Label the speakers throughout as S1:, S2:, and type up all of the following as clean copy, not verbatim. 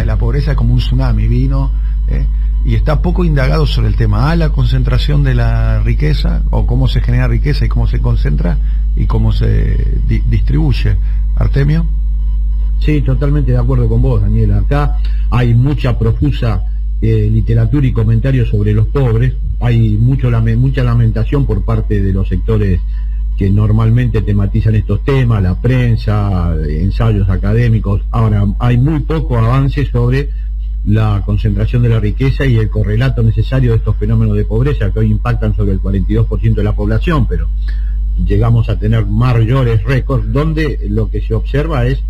S1: la pobreza como un tsunami, vino, y está poco indagado sobre el tema. La concentración de la riqueza, o cómo se genera riqueza y cómo se concentra y cómo se distribuye. Artemio.
S2: Sí, totalmente de acuerdo con vos, Daniela. Acá hay mucha profusa literatura y comentarios sobre los pobres. Hay mucha lamentación por parte de los sectores que normalmente tematizan estos temas, la prensa, ensayos académicos. Ahora, hay muy poco avance sobre la concentración de la riqueza y el correlato necesario de estos fenómenos de pobreza que hoy impactan sobre el 42% de la población, pero llegamos a tener mayores récords donde lo que se observa es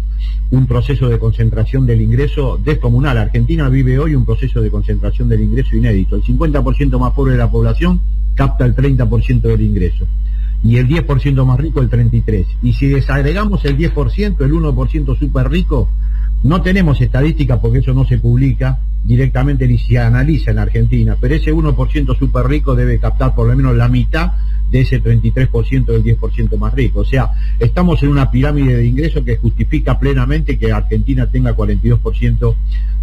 S2: un proceso de concentración del ingreso descomunal. Argentina vive hoy un proceso de concentración del ingreso inédito. El 50% más pobre de la población capta el 30% del ingreso y el 10% más rico el 33%. Y si desagregamos el 10%, el 1% súper rico, no tenemos estadística porque eso no se publica directamente ni se analiza en Argentina, pero ese 1% súper rico debe captar por lo menos la mitad de ese 33% del 10% más rico. O sea, estamos en una pirámide de ingresos que justifica plenamente que Argentina tenga 42%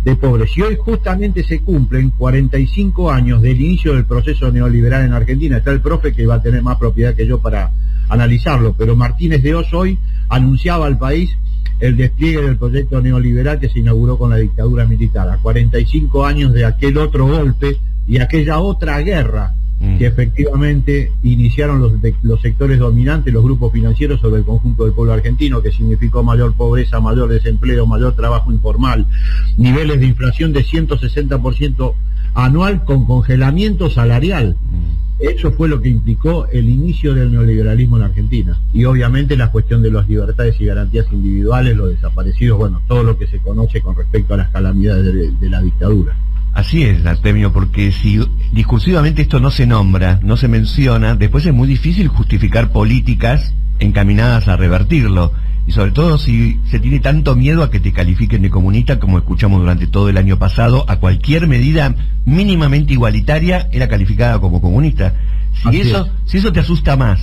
S2: de pobres. Y hoy justamente se cumplen 45 años del inicio del proceso neoliberal en Argentina. Está el profe que va a tener más propiedad que yo para analizarlo, pero Martínez de Oz hoy anunciaba al país el despliegue del proyecto neoliberal que se inauguró con la dictadura militar, a 45 años de aquel otro golpe y aquella otra guerra que efectivamente iniciaron los sectores dominantes, los grupos financieros sobre el conjunto del pueblo argentino, que significó mayor pobreza, mayor desempleo, mayor trabajo informal, niveles de inflación de 160% anual con congelamiento salarial. Eso fue lo que implicó el inicio del neoliberalismo en Argentina. Y obviamente la cuestión de las libertades y garantías individuales, los desaparecidos, bueno, todo lo que se conoce con respecto a las calamidades de la dictadura.
S3: Así es, Artemio, porque si discursivamente esto no se nombra, no se menciona, después es muy difícil justificar políticas encaminadas a revertirlo. Y sobre todo si se tiene tanto miedo a que te califiquen de comunista, como escuchamos durante todo el año pasado, a cualquier medida mínimamente igualitaria era calificada como comunista. Si eso te asusta más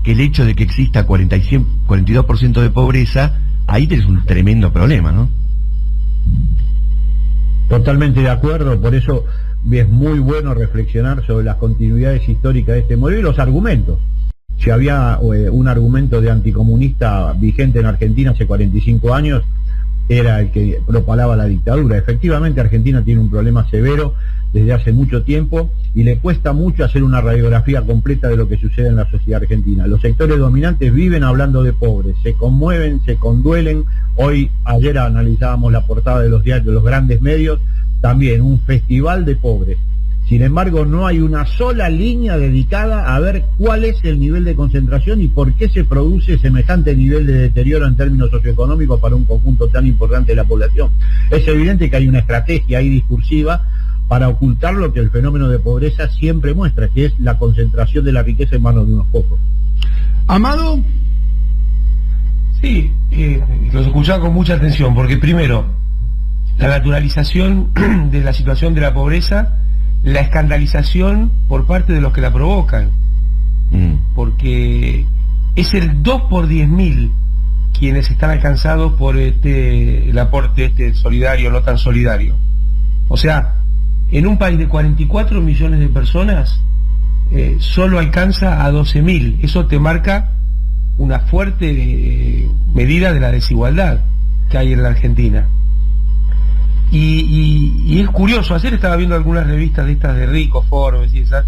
S3: que el hecho de que exista 42% de pobreza, ahí tenés un tremendo problema, ¿no?
S2: Totalmente de acuerdo, por eso es muy bueno reflexionar sobre las continuidades históricas de este modelo y los argumentos. Si había un argumento de anticomunista vigente en Argentina hace 45 años, era el que propalaba la dictadura. Efectivamente, Argentina tiene un problema severo desde hace mucho tiempo y le cuesta mucho hacer una radiografía completa de lo que sucede en la sociedad argentina. Los sectores dominantes viven hablando de pobres, se conmueven, se conduelen. Ayer analizábamos la portada de los diarios, de los grandes medios, también un festival de pobres. Sin embargo, no hay una sola línea dedicada a ver cuál es el nivel de concentración y por qué se produce semejante nivel de deterioro en términos socioeconómicos para un conjunto tan importante de la población. Es evidente que hay una estrategia ahí discursiva para ocultar lo que el fenómeno de pobreza siempre muestra, que es la concentración de la riqueza en manos de unos pocos.
S1: Amado.
S4: Sí, los escuchaba con mucha atención, porque primero, la naturalización de la situación de la pobreza, la escandalización por parte de los que la provocan, porque es el 2 por 10.000 quienes están alcanzados por el aporte solidario, no tan solidario. O sea, en un país de 44 millones de personas, solo alcanza a 12.000. Eso te marca una fuerte medida de la desigualdad que hay en la Argentina. Y es curioso, ayer estaba viendo algunas revistas de estas de ricos, Forbes y esas.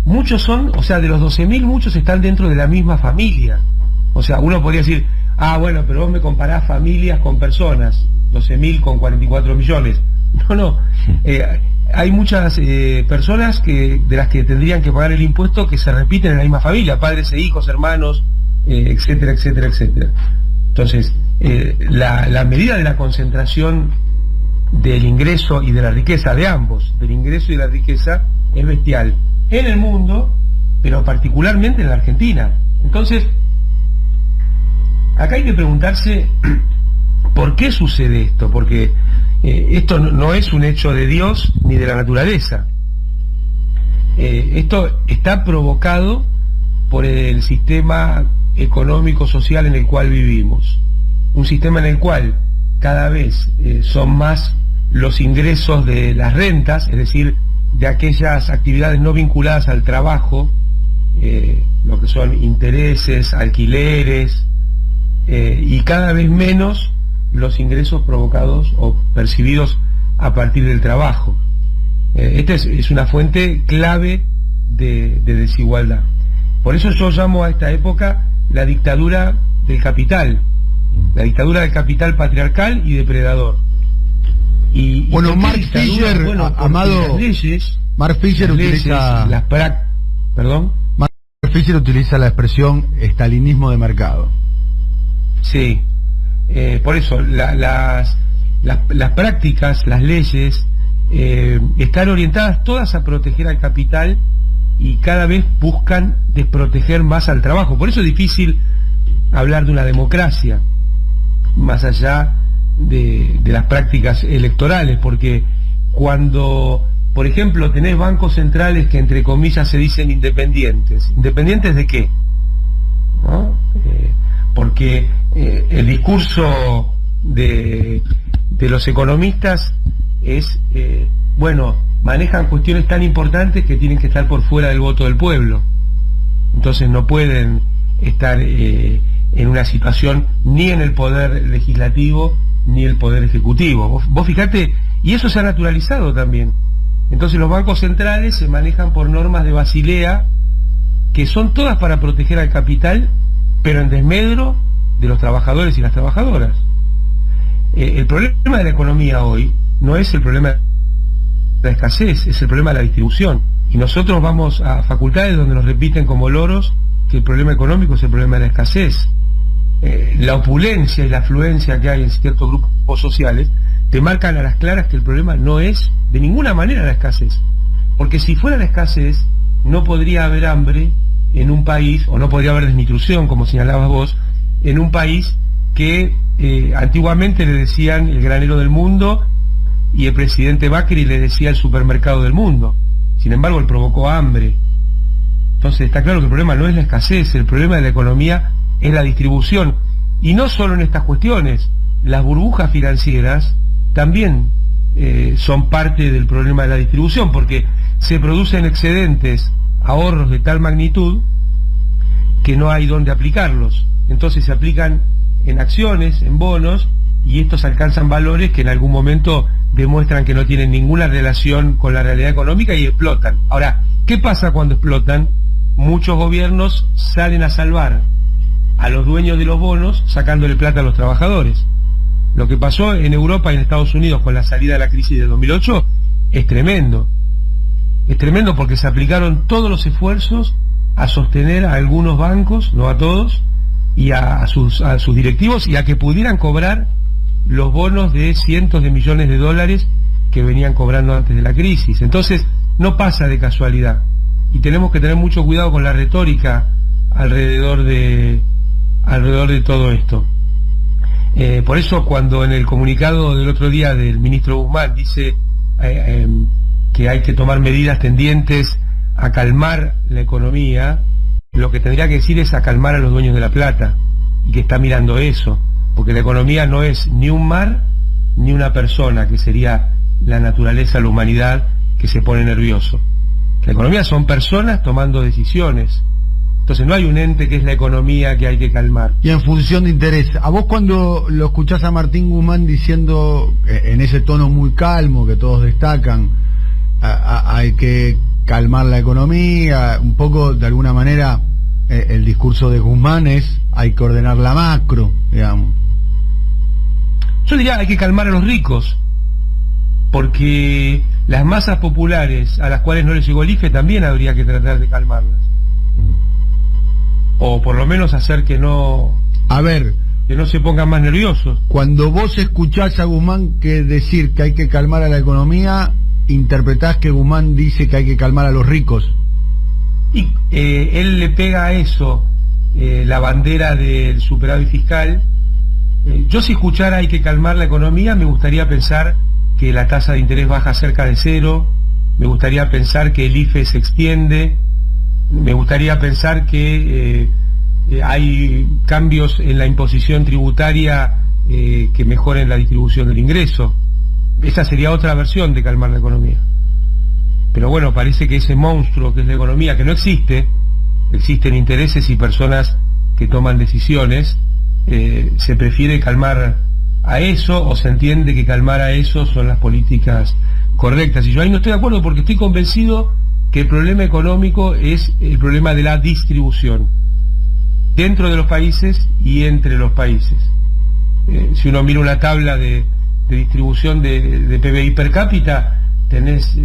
S4: Muchos son, o sea, de los 12.000, muchos están dentro de la misma familia. O sea, uno podría decir, bueno, pero vos me comparás familias con personas, 12.000 con 44 millones. No, hay muchas personas de las que tendrían que pagar el impuesto que se repiten en la misma familia, padres e hijos, hermanos, etcétera, etcétera, etcétera. Entonces, la medida de la concentración del ingreso y de la riqueza de ambos, del ingreso y de la riqueza, es bestial en el mundo, pero particularmente en la Argentina. Entonces, acá hay que preguntarse por qué sucede esto, porque esto no es un hecho de Dios ni de la naturaleza. Esto está provocado por el sistema económico social en el cual vivimos, un sistema en el cual cada vez son más los ingresos de las rentas, es decir, de aquellas actividades no vinculadas al trabajo, lo que son intereses, alquileres, y cada vez menos los ingresos provocados o percibidos a partir del trabajo. Esta es una fuente clave de desigualdad. Por eso yo llamo a esta época la dictadura del capital patriarcal y depredador.
S1: Bueno, Mark Fisher, Amado, Mark Fisher utiliza Mark Fisher utiliza la expresión estalinismo de mercado.
S4: Sí, por eso las prácticas, las leyes están orientadas todas a proteger al capital y cada vez buscan desproteger más al trabajo. Por eso es difícil hablar de una democracia más allá de las prácticas electorales, porque cuando, por ejemplo, tenés bancos centrales que entre comillas se dicen independientes, ¿independientes de qué? ¿No? Porque el discurso de los economistas es, manejan cuestiones tan importantes que tienen que estar por fuera del voto del pueblo, entonces no pueden estar en una situación ni en el poder legislativo ni el poder ejecutivo. Vos fijate, y eso se ha naturalizado también. Entonces los bancos centrales se manejan por normas de Basilea, que son todas para proteger al capital, pero en desmedro de los trabajadores y las trabajadoras. El problema de la economía hoy no es el problema de la escasez, es el problema de la distribución. Y nosotros vamos a facultades donde nos repiten como loros que el problema económico es el problema de la escasez. La opulencia y la afluencia que hay en ciertos grupos sociales te marcan a las claras que el problema no es de ninguna manera la escasez, porque si fuera la escasez no podría haber hambre en un país, o no podría haber desnutrición, como señalabas vos, en un país que antiguamente le decían el granero del mundo y el presidente Macri le decía el supermercado del mundo. Sin embargo, él provocó hambre. Entonces está claro que el problema no es la escasez, el problema de la economía es la distribución. Y no solo en estas cuestiones, las burbujas financieras también son parte del problema de la distribución, porque se producen excedentes, ahorros de tal magnitud que no hay dónde aplicarlos. Entonces se aplican en acciones, en bonos, y estos alcanzan valores que en algún momento demuestran que no tienen ninguna relación con la realidad económica y explotan. Ahora, ¿qué pasa cuando explotan? Muchos gobiernos salen a salvar a los dueños de los bonos sacándole plata a los trabajadores. Lo que pasó en Europa y en Estados Unidos con la salida de la crisis de 2008 es tremendo. Es tremendo porque se aplicaron todos los esfuerzos a sostener a algunos bancos, no a todos, y a sus directivos, y a que pudieran cobrar los bonos de cientos de millones de dólares que venían cobrando antes de la crisis. Entonces no pasa de casualidad, y tenemos que tener mucho cuidado con la retórica alrededor de todo esto. Por eso cuando en el comunicado del otro día del ministro Guzmán dice que hay que tomar medidas tendientes a calmar la economía, lo que tendría que decir es a calmar a los dueños de la plata, y que está mirando eso, porque la economía no es ni un mar ni una persona, que sería la naturaleza, la humanidad, que se pone nervioso. La economía son personas tomando decisiones. Entonces no hay un ente que es la economía que hay que calmar.
S1: Y en función de interés, a vos cuando lo escuchás a Martín Guzmán diciendo en ese tono muy calmo que todos destacan, hay que calmar la economía, un poco de alguna manera el discurso de Guzmán es hay que ordenar la macro, digamos.
S4: Yo diría hay que calmar a los ricos, porque las masas populares a las cuales no les llegó el IFE también habría que tratar de calmarlas. O por lo menos hacer que no se pongan más nerviosos.
S1: Cuando vos escuchás a Guzmán decir que hay que calmar a la economía, interpretás que Guzmán dice que hay que calmar a los ricos.
S4: Y él le pega a eso la bandera del superávit fiscal. Yo si escuchara hay que calmar la economía, me gustaría pensar que la tasa de interés baja cerca de cero, me gustaría pensar que el IFE se extiende, me gustaría pensar que hay cambios en la imposición tributaria que mejoren la distribución del ingreso. Esa sería otra versión de calmar la economía. Pero bueno, parece que ese monstruo que es la economía, que no existe, existen intereses y personas que toman decisiones, se prefiere calmar a eso, o se entiende que calmar a eso son las políticas correctas. Y yo ahí no estoy de acuerdo, porque estoy convencido que el problema económico es el problema de la distribución dentro de los países y entre los países. Si uno mira una tabla de distribución de PBI per cápita, tenés,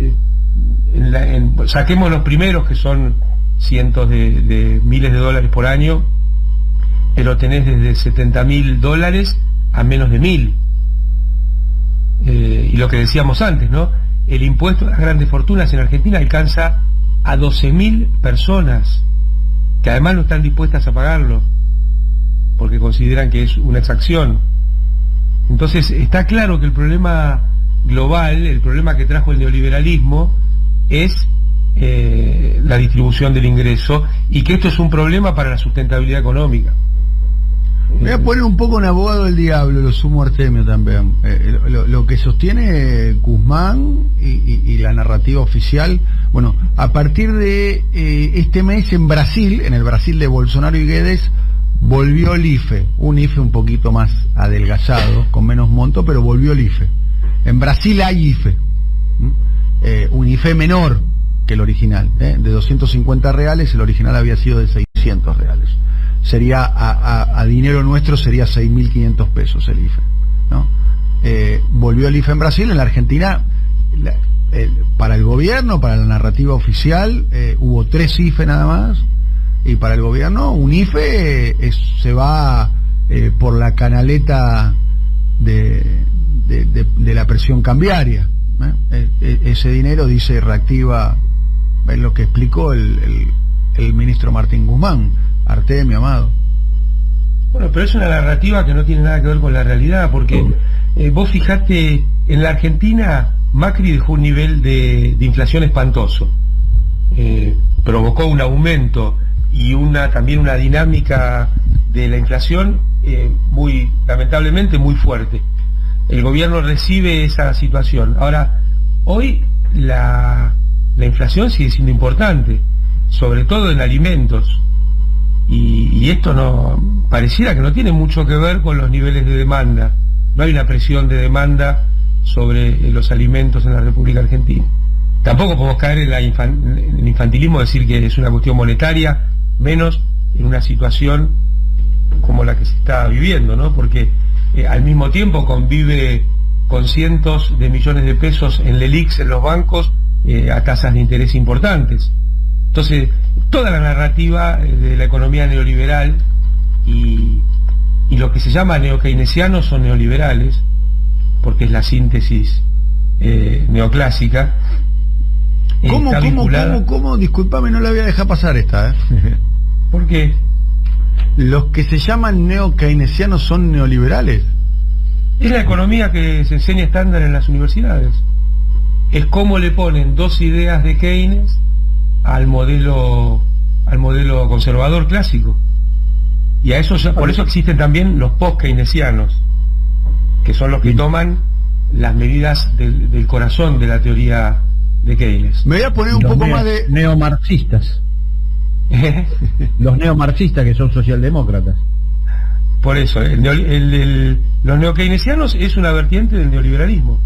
S4: saquemos los primeros, que son cientos de miles de dólares por año, pero tenés desde $70.000 a menos de 1.000. Y lo que decíamos antes, ¿no? El impuesto a las grandes fortunas en Argentina alcanza a 12.000 personas, que además no están dispuestas a pagarlo, porque consideran que es una exacción. Entonces está claro que el problema global, el problema que trajo el neoliberalismo, es la distribución del ingreso, y que esto es un problema para la sustentabilidad económica.
S1: Voy a poner un poco un abogado del diablo, lo sumo Artemio también. Lo que sostiene Guzmán y la narrativa oficial, bueno, a partir de este mes en Brasil, en el Brasil de Bolsonaro y Guedes, volvió el IFE, un IFE un poquito más adelgazado, con menos monto, pero volvió el IFE. En Brasil hay IFE, un IFE menor que el original, de 250 reales, el original había sido de 600 reales. Sería, a dinero nuestro, sería 6.500 pesos el IFE, ¿no? Volvió el IFE en Brasil. En la Argentina, para el gobierno, para la narrativa oficial, hubo 3 IFE nada más, y para el gobierno un IFE se va por la canaleta de la presión cambiaria. Ese dinero, dice, reactiva, es lo que explicó el ministro Martín Guzmán. Artemio, Amado.
S4: Bueno, pero es una narrativa que no tiene nada que ver con la realidad, porque vos fijate, en la Argentina Macri dejó un nivel de inflación espantoso, provocó un aumento y también una dinámica de la inflación muy, lamentablemente, muy fuerte. El gobierno recibe esa situación. Ahora, hoy la inflación sigue siendo importante, sobre todo en alimentos. Y esto no pareciera que no tiene mucho que ver con los niveles de demanda. No hay una presión de demanda sobre los alimentos en la República Argentina. Tampoco podemos caer en el infantilismo, decir que es una cuestión monetaria, menos en una situación como la que se está viviendo, ¿no? Porque al mismo tiempo convive con cientos de millones de pesos en LELIQs en los bancos, a tasas de interés importantes. Entonces, toda la narrativa de la economía neoliberal y lo que se llama neokeynesianos son neoliberales, porque es la síntesis neoclásica.
S1: ¿Cómo? Disculpame, no la voy a dejar pasar esta.
S4: ¿Por qué?
S1: ¿Los que se llaman neokeynesianos son neoliberales?
S4: Es la economía que se enseña estándar en las universidades. Es cómo le ponen 2 ideas de Keynes al modelo conservador clásico. Y a eso por eso existen también los post-keynesianos, que son los que toman las medidas del corazón de la teoría de Keynes.
S1: Me voy a poner un poco más de
S2: neomarxistas. Los neomarxistas, que son socialdemócratas.
S4: Por eso, los neokeynesianos es una vertiente del neoliberalismo.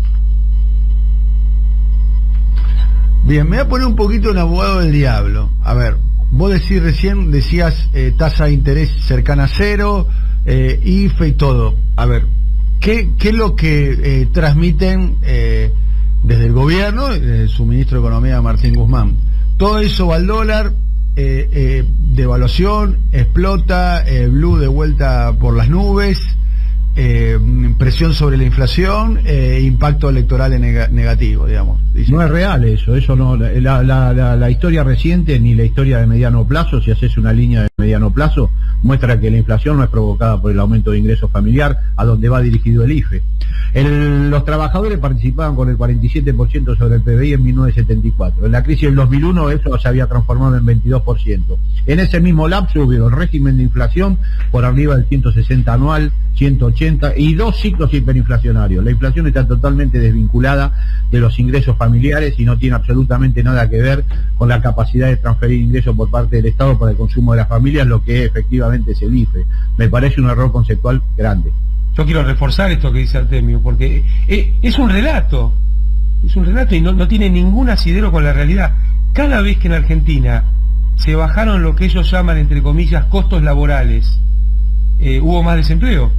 S1: Bien, me voy a poner un poquito en abogado del diablo. A ver, vos decías tasa de interés cercana a 0, IFE y todo. A ver, ¿qué es lo que transmiten desde el gobierno, desde su ministro de Economía, Martín Guzmán? Todo eso va al dólar, devaluación, explota, blue de vuelta por las nubes, presión sobre la inflación, impacto electoral negativo, digamos. Dice.
S2: No es real eso no, la historia reciente ni la historia de mediano plazo, si haces una línea de mediano plazo, muestra que la inflación no es provocada por el aumento de ingreso familiar, a donde va dirigido el IFE. Los trabajadores participaban con el 47% sobre el PBI en 1974. En la crisis del 2001 eso se había transformado en 22%. En ese mismo lapso hubo el régimen de inflación por arriba del 160 anual 180 y 2 ciclos hiperinflacionarios. La inflación está totalmente desvinculada de los ingresos familiares y no tiene absolutamente nada que ver con la capacidad de transferir ingresos por parte del Estado para el consumo de las familias, lo que efectivamente es el IFE. Me parece un error conceptual grande.
S4: Yo quiero reforzar esto que dice Artemio, porque es un relato y no tiene ningún asidero con la realidad. Cada vez que en Argentina se bajaron lo que ellos llaman, entre comillas, costos laborales, hubo más desempleo.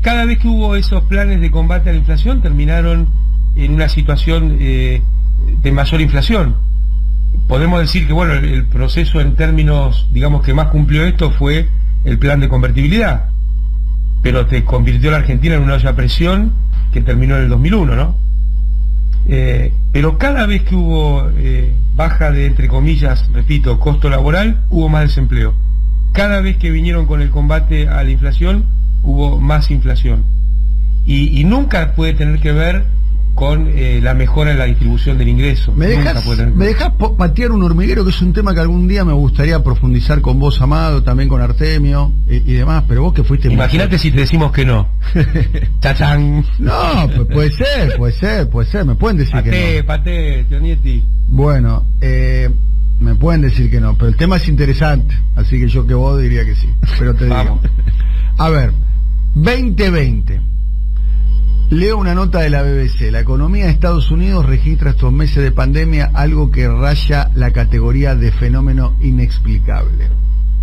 S4: Cada vez que hubo esos planes de combate a la inflación, terminaron en una situación de mayor inflación. Podemos decir que, bueno, el proceso en términos, digamos, que más cumplió esto fue el plan de convertibilidad, pero te convirtió la Argentina en una olla a presión que terminó en el 2001, ¿no? Pero cada vez que hubo baja de, entre comillas, repito, costo laboral, hubo más desempleo. Cada vez que vinieron con el combate a la inflación, hubo más inflación. Y nunca puede tener que ver con la mejora en la distribución del ingreso.
S1: ¿Me dejas patear un hormiguero, que es un tema que algún día me gustaría profundizar con vos, Amado, también con Artemio y demás, pero vos que fuiste...
S4: Imagínate si te decimos que no. ¡Chachán!
S1: No, pues puede ser, me pueden decir que no.
S4: Paté, Tionietti.
S1: Bueno, me pueden decir que no, pero el tema es interesante, así que yo que vos diría que sí, pero te digo. A ver, 2020. Leo una nota de la BBC. La economía de Estados Unidos registra estos meses de pandemia algo que raya la categoría de fenómeno inexplicable.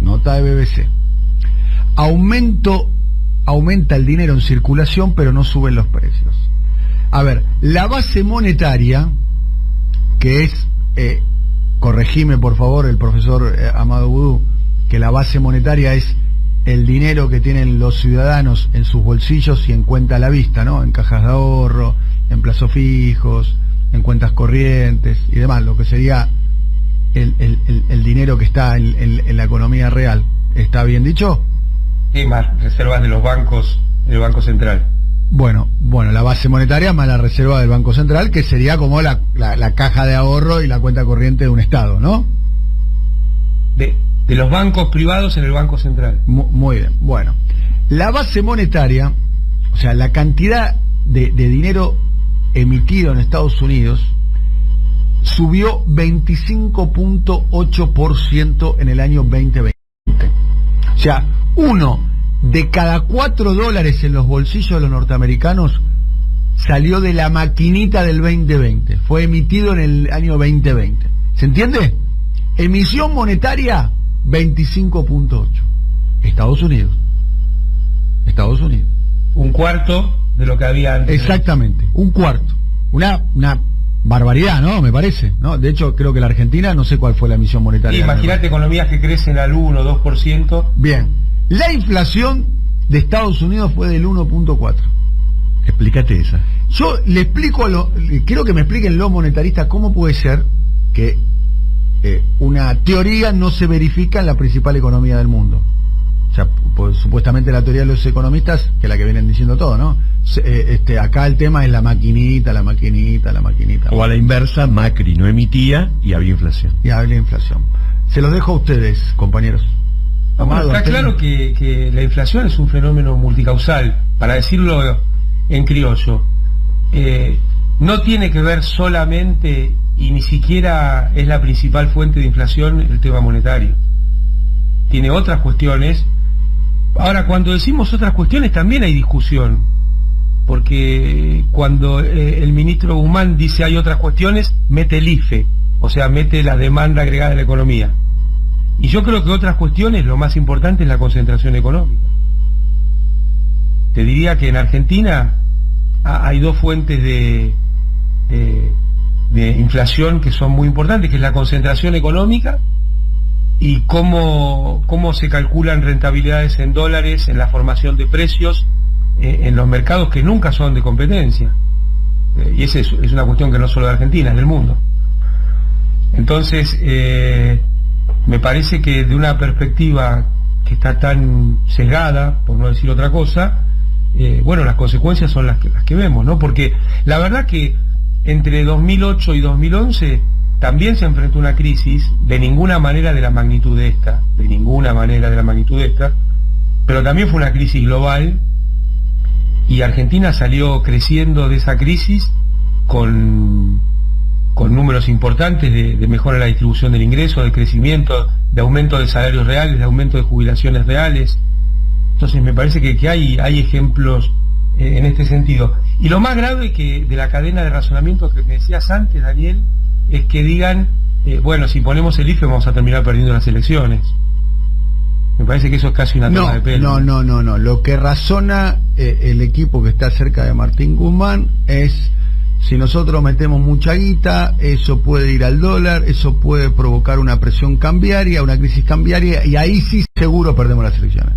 S1: Nota de BBC. Aumenta el dinero en circulación, pero no suben los precios. A ver, la base monetaria, que es, corregime por favor el profesor Amado Vudú, que la base monetaria es el dinero que tienen los ciudadanos en sus bolsillos y en cuenta a la vista, ¿no? En cajas de ahorro, en plazos fijos, en cuentas corrientes y demás, lo que sería el dinero que está en la economía real. ¿Está bien dicho?
S4: Sí, más reservas de los bancos, del Banco Central.
S1: Bueno, la base monetaria más la reserva del Banco Central, que sería como la caja de ahorro y la cuenta corriente de un Estado, ¿no?
S4: De los bancos privados en el Banco Central.
S1: Muy bien, bueno. La base monetaria, o sea, la cantidad de dinero emitido en Estados Unidos, subió 25.8% en el año 2020. O sea, 1 de cada 4 dólares en los bolsillos de los norteamericanos salió de la maquinita del 2020. Fue emitido en el año 2020. ¿Se entiende? Emisión monetaria 25.8. Estados Unidos.
S4: Un cuarto de lo que había antes.
S1: Exactamente, un cuarto. Una barbaridad, ¿no? Me parece, ¿no? De hecho, creo que la Argentina, no sé cuál fue la emisión monetaria.
S4: Imagínate economías que crecen al 1 o 2%.
S1: Bien. La inflación de Estados Unidos fue del 1.4.
S3: Explícate esa.
S1: Yo le explico quiero que me expliquen los monetaristas cómo puede ser que una teoría no se verifica en la principal economía del mundo. O sea, pues, supuestamente la teoría de los economistas, que es la que vienen diciendo todo, ¿no? Acá el tema es la maquinita.
S3: O a la inversa, Macri no emitía y había inflación.
S1: Se los dejo a ustedes, compañeros.
S4: Amado, está claro que la inflación es un fenómeno multicausal, para decirlo en criollo. No tiene que ver solamente, y ni siquiera es la principal fuente de inflación, el tema monetario. Tiene otras cuestiones. Ahora, cuando decimos otras cuestiones también hay discusión, porque cuando el ministro Guzmán dice hay otras cuestiones, mete el IFE, o sea, mete la demanda agregada de la economía. Y yo creo que otras cuestiones, lo más importante es la concentración económica. Te diría que en Argentina hay dos fuentes de inflación que son muy importantes, que es la concentración económica y cómo se calculan rentabilidades en dólares, en la formación de precios, en los mercados que nunca son de competencia. Y esa es una cuestión que no solo de Argentina, es del mundo. Entonces, me parece que de una perspectiva que está tan sesgada, por no decir otra cosa, bueno, las consecuencias son las que vemos, ¿no? Porque la verdad que entre 2008 y 2011 también se enfrentó una crisis, de ninguna manera de la magnitud de esta, pero también fue una crisis global y Argentina salió creciendo de esa crisis con números importantes de mejora en la distribución del ingreso, de crecimiento, de aumento de salarios reales, de aumento de jubilaciones reales. Entonces me parece que hay ejemplos en este sentido. Y lo más grave que de la cadena de razonamiento que me decías antes, Daniel, es que digan, bueno, si ponemos el IFE vamos a terminar perdiendo las elecciones. Me parece que eso es casi una toma de pelo.
S1: No. Lo que razona el equipo que está cerca de Martín Guzmán es: si nosotros metemos mucha guita, eso puede ir al dólar, eso puede provocar una presión cambiaria, una crisis cambiaria, y ahí sí seguro perdemos las elecciones.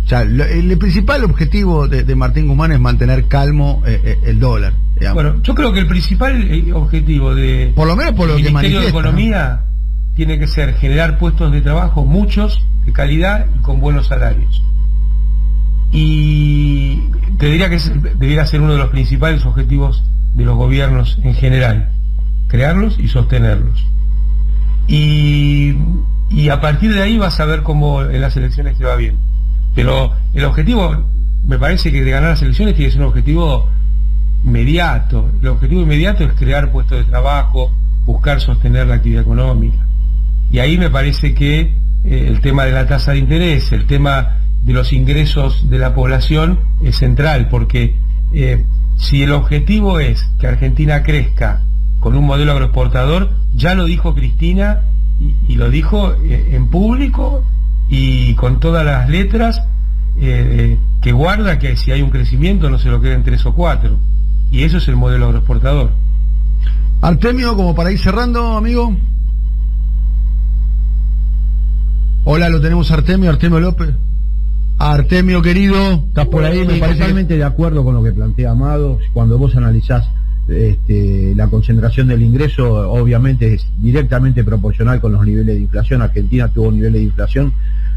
S1: O sea, el principal objetivo de Martín Guzmán es mantener calmo el dólar, digamos.
S4: Bueno, yo creo que el principal objetivo de
S1: por lo menos por lo
S4: del
S1: que
S4: Ministerio de Economía, ¿no?, tiene que ser generar puestos de trabajo, muchos, de calidad y con buenos salarios. Y te diría que debiera ser uno de los principales objetivos de los gobiernos en general, crearlos y sostenerlos. Y a partir de ahí vas a ver cómo en las elecciones te va bien. Pero el objetivo, me parece que de ganar las elecciones tiene que ser un objetivo inmediato. El objetivo inmediato es crear puestos de trabajo, buscar sostener la actividad económica. Y ahí me parece que el tema de la tasa de interés, el tema de los ingresos de la población es central, porque si el objetivo es que Argentina crezca con un modelo agroexportador, ya lo dijo Cristina y lo dijo en público y con todas las letras, que guarda que si hay un crecimiento no se lo queden 3 o 4, y eso es el modelo agroexportador.
S1: Artemio, como para ir cerrando, amigo. Hola, lo tenemos Artemio López. Artemio, querido, ¿estás por ahí?
S2: Me parece totalmente de acuerdo con lo que plantea Amado. Cuando vos analizás la concentración del ingreso, obviamente es directamente proporcional con los niveles de inflación. Argentina tuvo niveles de inflación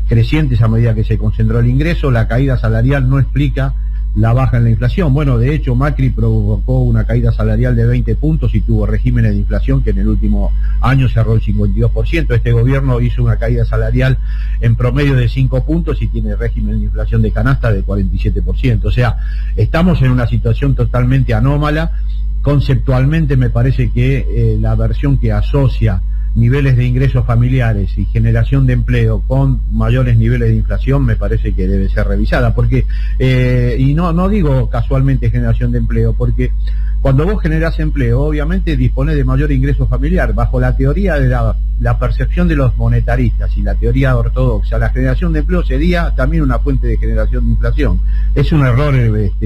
S2: crecientes a medida que se concentró el ingreso. La caída salarial no explica la baja en la inflación. Bueno, de hecho, Macri provocó una caída salarial de 20 puntos y tuvo regímenes de inflación que en el último año cerró el 52%. Este gobierno hizo una caída salarial en promedio de 5 puntos y tiene régimen de inflación de canasta de 47%. O sea, estamos en una situación totalmente anómala. Conceptualmente me parece que la versión que asocia niveles de ingresos familiares y generación de empleo con mayores niveles de inflación me parece que debe ser revisada, porque y no digo casualmente generación de empleo, porque cuando vos generás empleo obviamente disponés de mayor ingreso familiar. Bajo la teoría de la percepción de los monetaristas y la teoría ortodoxa, la generación de empleo sería también una fuente de generación de inflación. Es un error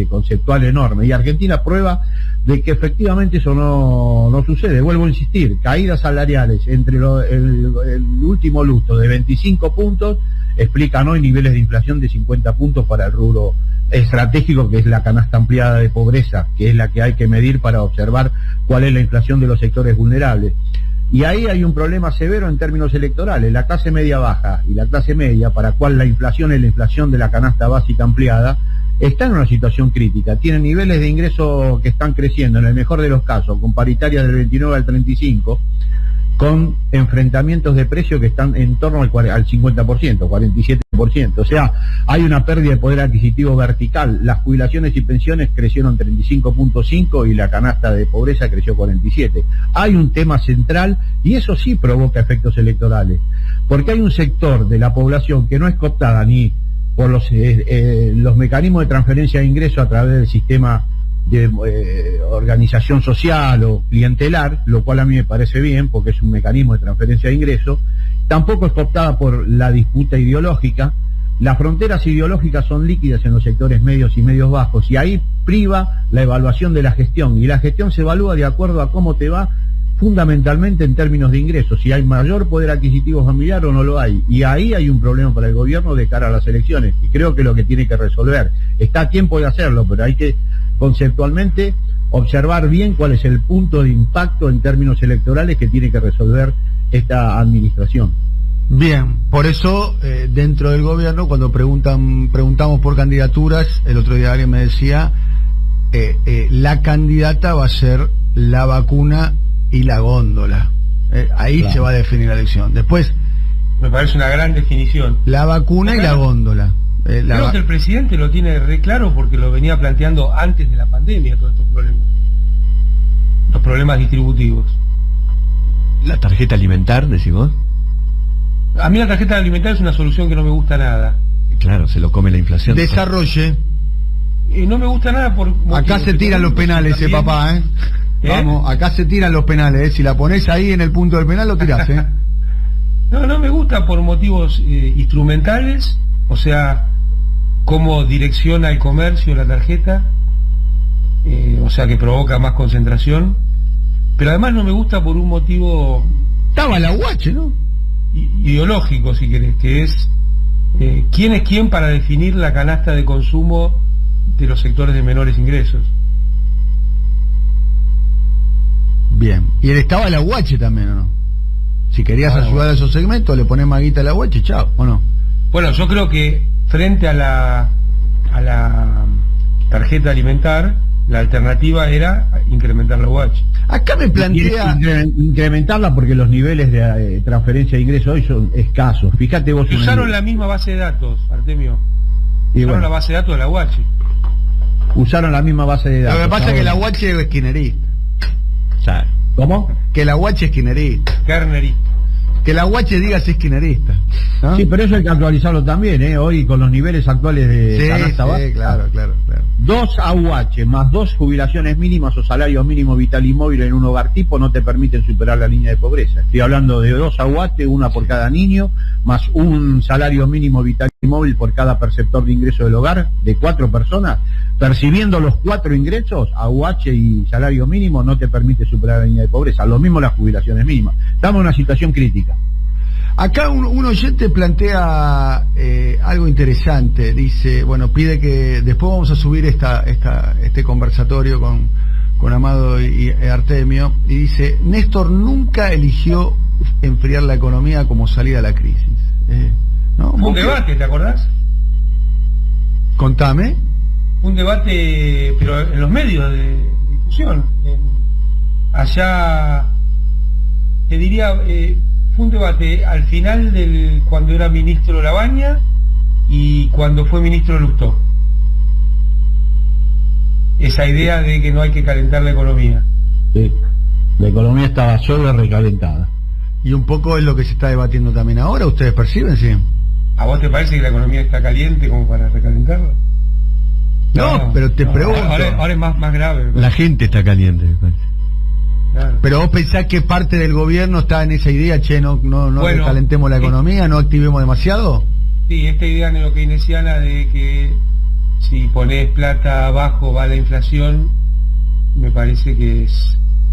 S2: conceptual enorme, y Argentina prueba de que efectivamente eso no sucede. Vuelvo a insistir, caídas salariales entre el último lustro de 25 puntos explican hoy niveles de inflación de 50 puntos para el rubro estratégico, que es la canasta ampliada de pobreza, que es la que hay que medir para observar cuál es la inflación de los sectores vulnerables. Y ahí hay un problema severo en términos electorales. La clase media baja y la clase media, para cual la inflación es la inflación de la canasta básica ampliada, está en una situación crítica. Tienen niveles de ingreso que están creciendo, en el mejor de los casos, con paritarias del 29 al 35, con enfrentamientos de precio que están en torno al 50%, 47%. O sea, hay una pérdida de poder adquisitivo vertical. Las jubilaciones y pensiones crecieron 35.5 y la canasta de pobreza creció 47. Hay un tema central, y eso sí provoca efectos electorales, porque hay un sector de la población que no es cooptada ni por los mecanismos de transferencia de ingresos a través del sistema de organización social o clientelar, lo cual a mí me parece bien porque es un mecanismo de transferencia de ingresos. Tampoco es cooptada por la disputa ideológica. Las fronteras ideológicas son líquidas en los sectores medios y medios bajos, y ahí priva la evaluación de la gestión, y la gestión se evalúa de acuerdo a cómo te va fundamentalmente en términos de ingresos, si hay mayor poder adquisitivo familiar o no lo hay. Y ahí hay un problema para el gobierno de cara a las elecciones, y creo que lo que tiene que resolver, está a tiempo de hacerlo, pero hay que conceptualmente observar bien cuál es el punto de impacto en términos electorales que tiene que resolver esta administración.
S1: Bien, por eso dentro del gobierno, cuando preguntamos por candidaturas, el otro día alguien me decía, la candidata va a ser la vacuna y la góndola. Ahí claro, se va a definir la elección. Después,
S4: me parece una gran definición.
S1: La vacuna y la góndola.
S4: Creo que el presidente lo tiene re claro porque lo venía planteando antes de la pandemia, todos estos problemas. Los problemas distributivos.
S3: ¿La tarjeta alimentar, decís vos?
S4: A mí la tarjeta alimentar es una solución que no me gusta nada.
S3: Claro, se lo come la inflación.
S1: Desarrolle.
S4: No me gusta nada por...
S1: Acá se tiran los penales, papá, Vamos, acá se tiran los penales, Si la pones ahí en el punto del penal, lo tirás,
S4: No me gusta por motivos instrumentales, o sea, cómo direcciona el comercio la tarjeta, o sea, que provoca más concentración, pero además no me gusta por un motivo...
S1: Estaba la guache, ¿no?
S4: Ideológico, si querés, que es quién es quién para definir la canasta de consumo de los sectores de menores ingresos.
S1: Bien. Y el Estado a la guache también, ¿o no? Si querías ayudar a esos segmentos, le pones más guita a la guache, chao, ¿o no?
S4: Bueno, yo creo que frente a la tarjeta alimentar, la alternativa era incrementar la guache.
S1: Acá me plantea...
S2: Incrementarla porque los niveles de transferencia de ingresos hoy son escasos. Fíjate vos...
S4: Usaron la misma base de datos, Artemio. Usaron la base de datos de la guache.
S2: Usaron la misma base de datos.
S1: Lo que pasa es que la guache es esquinerista.
S2: ¿Cómo?
S1: Que la guache es esquinerista.
S4: Kernerista.
S1: Que la guache diga si es esquinerista, ¿no?
S2: Sí, pero eso hay que actualizarlo también, hoy con los niveles actuales de canasta básica.
S1: Claro.
S2: 2 AUH más 2 jubilaciones mínimas o salario mínimo vital y móvil en un hogar tipo no te permiten superar la línea de pobreza. Estoy hablando de 2 AUH, una por cada niño, más un salario mínimo vital y móvil por cada perceptor de ingreso del hogar, de 4 personas. Percibiendo los 4 ingresos, AUH y salario mínimo, no te permite superar la línea de pobreza. Lo mismo las jubilaciones mínimas. Estamos en una situación crítica.
S1: Acá un oyente plantea algo interesante. Dice, bueno, pide que después vamos a subir este conversatorio con Amado y Artemio, y dice, Néstor nunca eligió enfriar la economía como salida a la crisis. ¿No?
S4: Un debate, ¿te acordás?
S1: Contame.
S4: Un debate, pero en los medios de discusión. Allá, te diría... fue un debate al final cuando era ministro Labaña y cuando fue ministro Lustó. Esa idea de que no hay que calentar la economía.
S2: Sí, la economía estaba sola recalentada.
S1: Y un poco es lo que se está debatiendo también ahora, ¿ustedes perciben, sí?
S4: ¿A vos te parece que la economía está caliente como para recalentarla?
S1: No, pero te pregunto.
S4: Ahora es más grave.
S3: La gente está caliente, me parece.
S4: Claro.
S1: Pero vos pensás que parte del gobierno está en esa idea, no
S4: bueno,
S1: recalentemos la economía, no activemos demasiado.
S4: Sí, esta idea neokeynesiana de que si ponés plata abajo va la inflación, me parece que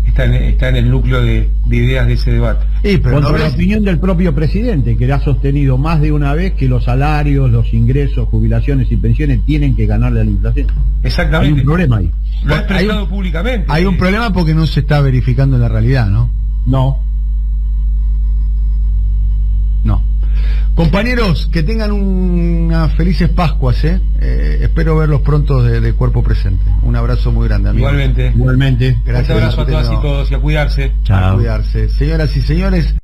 S4: está en el núcleo de ideas de ese debate.
S2: Pero contra la opinión del propio presidente, que ha sostenido más de una vez que los salarios, los ingresos, jubilaciones y pensiones tienen que ganarle a la inflación.
S4: Exactamente.
S2: Hay un problema ahí.
S4: Lo ha expresado públicamente.
S1: Hay un problema porque no se está verificando en la realidad, ¿no?
S2: No.
S1: Compañeros, que tengan unas felices Pascuas, espero verlos pronto de cuerpo presente. Un abrazo muy grande, amigos.
S4: Igualmente.
S2: Igualmente.
S1: Gracias.
S4: Un abrazo a todas y todos y a cuidarse.
S3: Chao.
S1: A cuidarse. Señoras y señores,